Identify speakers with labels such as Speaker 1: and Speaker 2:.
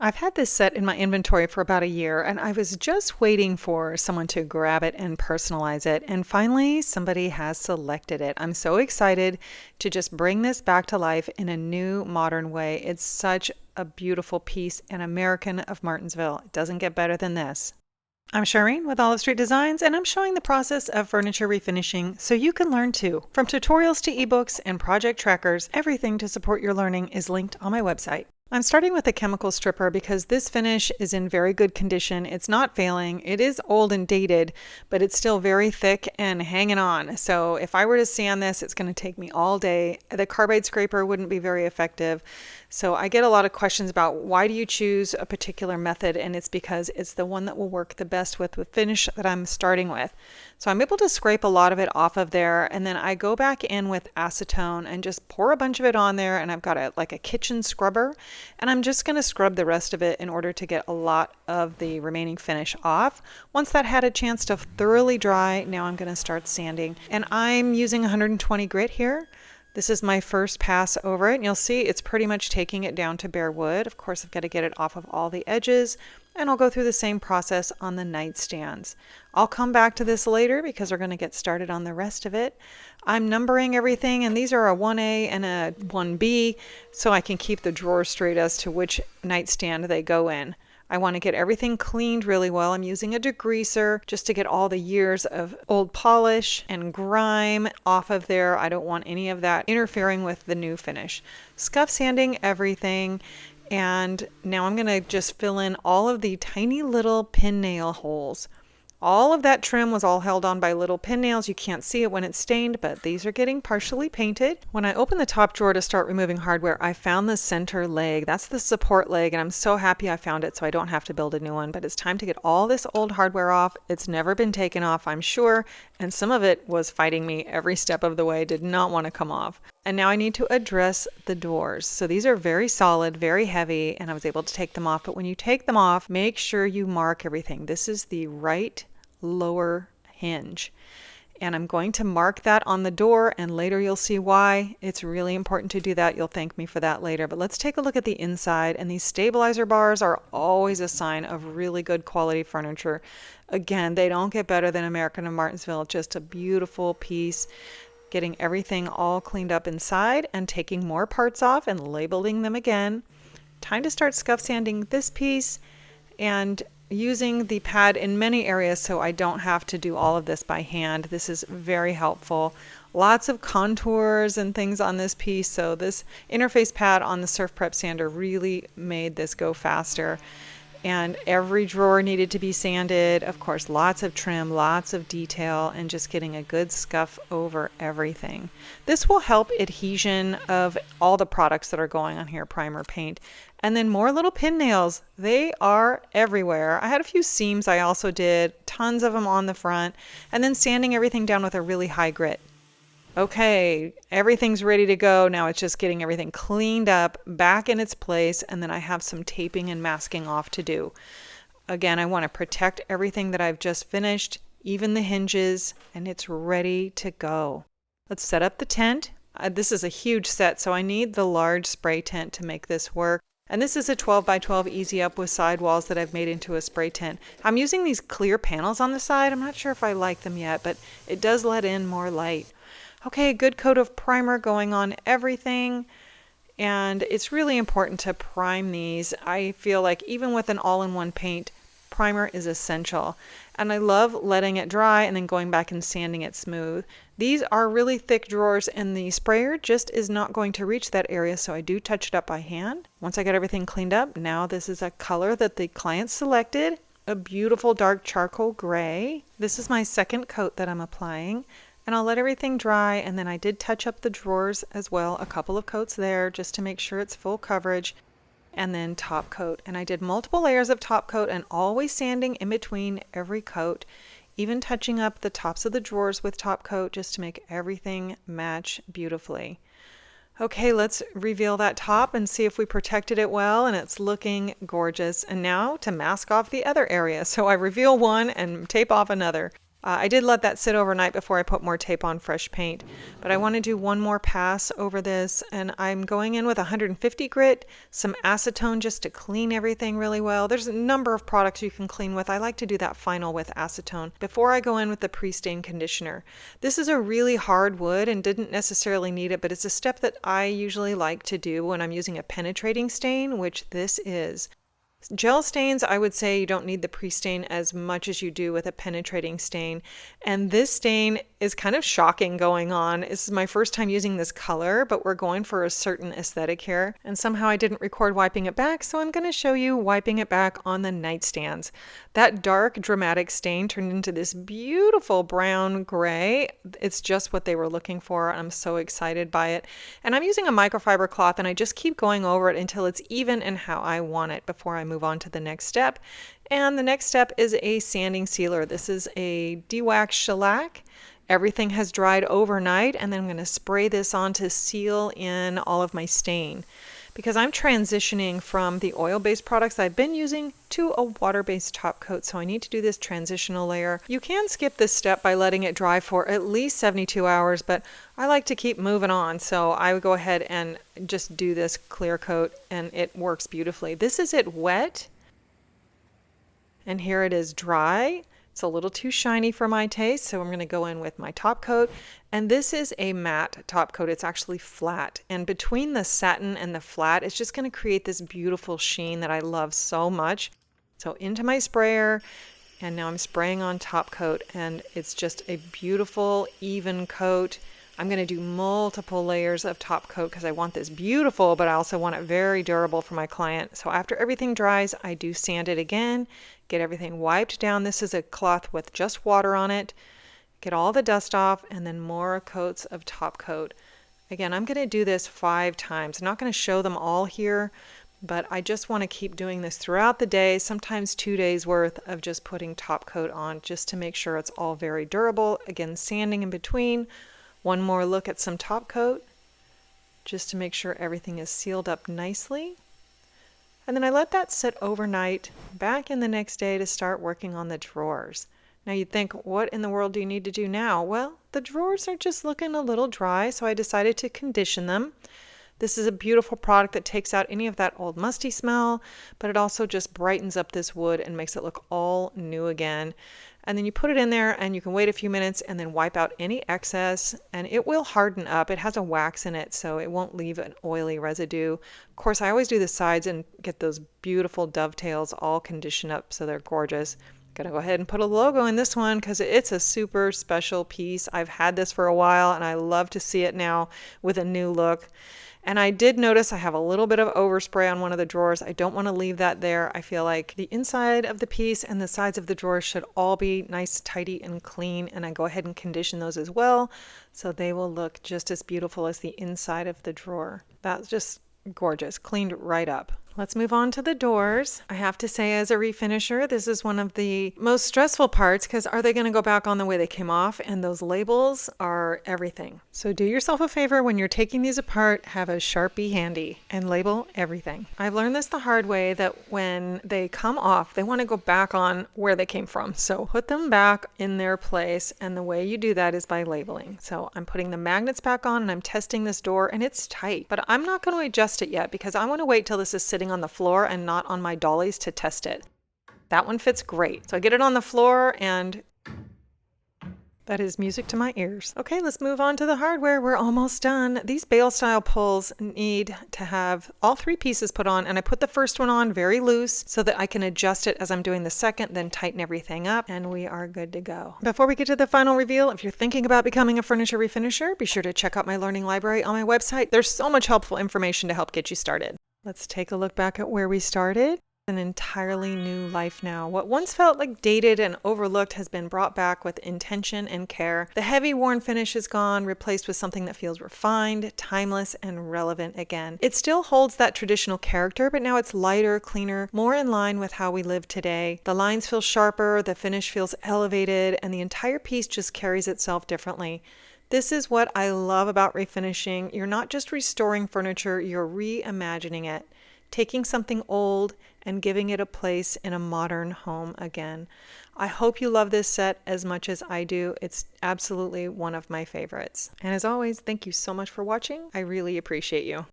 Speaker 1: I've had this set in my inventory for about a year, and I was just waiting for someone to grab it and personalize it. And finally, somebody has selected it. I'm so excited to just bring this back to life in a new, modern way. It's such a beautiful piece, an American of Martinsville. It doesn't get better than this. I'm Shireen with Olive Street Designs, and I'm showing the process of furniture refinishing so you can learn too. From tutorials to ebooks and project trackers, everything to support your learning is linked on my website. I'm starting with a chemical stripper because this finish is in very good condition. It's not failing. It is old and dated, but it's still very thick and hanging on. So if I were to sand this, it's going to take me all day. The carbide scraper wouldn't be very effective. So I get a lot of questions about why do you choose a particular method, and it's because it's the one that will work the best with the finish that I'm starting with. So I'm able to scrape a lot of it off of there, and then I go back in with acetone and just pour a bunch of it on there, and I've got like a kitchen scrubber, and I'm just going to scrub the rest of it in order to get a lot of the remaining finish off. Once that had a chance to thoroughly dry, now I'm going to start sanding, and I'm using 120 grit here. This is my first pass over it, and you'll see it's pretty much taking it down to bare wood. Of course, I've got to get it off of all the edges, and I'll go through the same process on the nightstands. I'll come back to this later because we're going to get started on the rest of it. I'm numbering everything, and these are a 1A and a 1B, so I can keep the drawers straight as to which nightstand they go in. I want to get everything cleaned really well. I'm using a degreaser just to get all the years of old polish and grime off of there. I don't want any of that interfering with the new finish. Scuff sanding everything. And now I'm going to just fill in all of the tiny little pin nail holes. All of that trim was all held on by little pin nails. You can't see it when it's stained, but these are getting partially painted. When I opened the top drawer to start removing hardware, I found the center leg. That's the support leg, and I'm so happy I found it so I don't have to build a new one. But it's time to get all this old hardware off. It's never been taken off, I'm sure, and some of it was fighting me every step of the way, did not want to come off. And now I need to address the doors. So these are very solid, very heavy, and I was able to take them off. But when you take them off, make sure you mark everything. This is the right lower hinge, and I'm going to mark that on the door, and later you'll see why it's really important to do that. You'll thank me for that later. But let's take a look at the inside, and these stabilizer bars are always a sign of really good quality furniture. Again, they don't get better than American of Martinsville. Just a beautiful piece. Getting everything all cleaned up inside and taking more parts off and labeling them again. Time to start scuff sanding this piece and using the pad in many areas so I don't have to do all of this by hand. This is very helpful. Lots of contours and things on this piece, so this interface pad on the Surf Prep sander really made this go faster. And every drawer needed to be sanded. Of course, lots of trim, lots of detail, and just getting a good scuff over everything. This will help adhesion of all the products that are going on here, primer, paint. And then more little pin nails. They are everywhere. I had a few seams I also did, tons of them on the front, and then sanding everything down with a really high grit. Okay, everything's ready to go. Now it's just getting everything cleaned up, back in its place, and then I have some taping and masking off to do. Again, I want to protect everything that I've just finished, even the hinges, and it's ready to go. Let's set up the tent. This is a huge set, so I need the large spray tent to make this work. And this is a 12 by 12 easy up with sidewalls that I've made into a spray tent. I'm using these clear panels on the side. I'm not sure if I like them yet, but it does let in more light. Okay, a good coat of primer going on everything, and it's really important to prime these. I feel like even with an all-in-one paint, primer is essential, and I love letting it dry and then going back and sanding it smooth. These are really thick drawers, and the sprayer just is not going to reach that area, so I do touch it up by hand. Once I get everything cleaned up, now this is a color that the client selected, a beautiful dark charcoal gray. This is my second coat that I'm applying. And I'll let everything dry, and then I did touch up the drawers as well, a couple of coats there just to make sure it's full coverage, and then top coat. And I did multiple layers of top coat and always sanding in between every coat, even touching up the tops of the drawers with top coat just to make everything match beautifully. Okay, let's reveal that top and see if we protected it well, and it's looking gorgeous. And now to mask off the other area. So I reveal one and tape off another. I did let that sit overnight before I put more tape on fresh paint, but I want to do one more pass over this, and I'm going in with 150 grit, some acetone just to clean everything really well. There's a number of products you can clean with. I like to do that final with acetone before I go in with the pre-stain conditioner. This is a really hard wood and didn't necessarily need it, but it's a step that I usually like to do when I'm using a penetrating stain, which this is. Gel stains, I would say you don't need the pre-stain as much as you do with a penetrating stain. And this stain is kind of shocking going on. This is my first time using this color, but we're going for a certain aesthetic here. And somehow I didn't record wiping it back, so I'm going to show you wiping it back on the nightstands. That dark, dramatic stain turned into this beautiful brown gray. It's just what they were looking for. I'm so excited by it. And I'm using a microfiber cloth, and I just keep going over it until it's even and how I want it before I move on to the next step. And the next step is a sanding sealer. This is a de-wax shellac. Everything has dried overnight, and then I'm going to spray this on to seal in all of my stain. Because I'm transitioning from the oil-based products I've been using to a water-based top coat, so I need to do this transitional layer. You can skip this step by letting it dry for at least 72 hours, but I like to keep moving on, so I would go ahead and just do this clear coat, and it works beautifully. This is it wet, and here it is dry. It's a little too shiny for my taste, so I'm going to go in with my top coat. And this is a matte top coat. It's actually flat. And between the satin and the flat, it's just going to create this beautiful sheen that I love so much. So into my sprayer, and now I'm spraying on top coat, and it's just a beautiful, even coat. I'm going to do multiple layers of top coat because I want this beautiful, but I also want it very durable for my client. So after everything dries, I do sand it again, get everything wiped down. This is a cloth with just water on it. Get all the dust off, and then more coats of top coat. Again, I'm going to do this 5 times. I'm not going to show them all here, but I just want to keep doing this throughout the day, sometimes 2 days worth of just putting top coat on just to make sure it's all very durable. Again, sanding in between. One more look at some top coat just to make sure everything is sealed up nicely. And then I let that sit overnight, back in the next day to start working on the drawers. Now you'd think, what in the world do you need to do now? Well, the drawers are just looking a little dry, so I decided to condition them. This is a beautiful product that takes out any of that old musty smell, but it also just brightens up this wood and makes it look all new again. And then you put it in there and you can wait a few minutes and then wipe out any excess, and it will harden up. It has a wax in it, so it won't leave an oily residue. Of course, I always do the sides and get those beautiful dovetails all conditioned up so they're gorgeous. Gonna go ahead and put a logo in this one because it's a super special piece. I've had this for a while and I love to see it now with a new look. And I did notice I have a little bit of overspray on one of the drawers. I don't want to leave that there. I feel like the inside of the piece and the sides of the drawers should all be nice, tidy, and clean. And I go ahead and condition those as well, so they will look just as beautiful as the inside of the drawer. That's just gorgeous, cleaned right up. Let's move on to the doors. I have to say, as a refinisher, this is one of the most stressful parts because are they going to go back on the way they came off? And those labels are everything. So do yourself a favor when you're taking these apart, have a Sharpie handy and label everything. I've learned this the hard way that when they come off, they want to go back on where they came from. So put them back in their place, and the way you do that is by labeling. So I'm putting the magnets back on and I'm testing this door, and it's tight, but I'm not going to adjust it yet because I want to wait till this is sitting on the floor and not on my dollies to test it. That one fits great. So I get it on the floor, and that is music to my ears. Okay, let's move on to the hardware. We're almost done. These bale style pulls need to have all 3 pieces put on, and I put the first one on very loose so that I can adjust it as I'm doing the second, then tighten everything up, and we are good to go. Before we get to the final reveal, if you're thinking about becoming a furniture refinisher, be sure to check out my learning library on my website. There's so much helpful information to help get you started. Let's take a look back at where we started. An entirely new life now. What once felt like dated and overlooked has been brought back with intention and care. The heavy worn finish is gone, replaced with something that feels refined, timeless, and relevant again. It still holds that traditional character, but now it's lighter, cleaner, more in line with how we live today. The lines feel sharper, the finish feels elevated, and the entire piece just carries itself differently. This is what I love about refinishing. You're not just restoring furniture, you're reimagining it. taking something old and giving it a place in a modern home again. I hope you love this set as much as I do. It's absolutely one of my favorites. And as always, thank you so much for watching. I really appreciate you.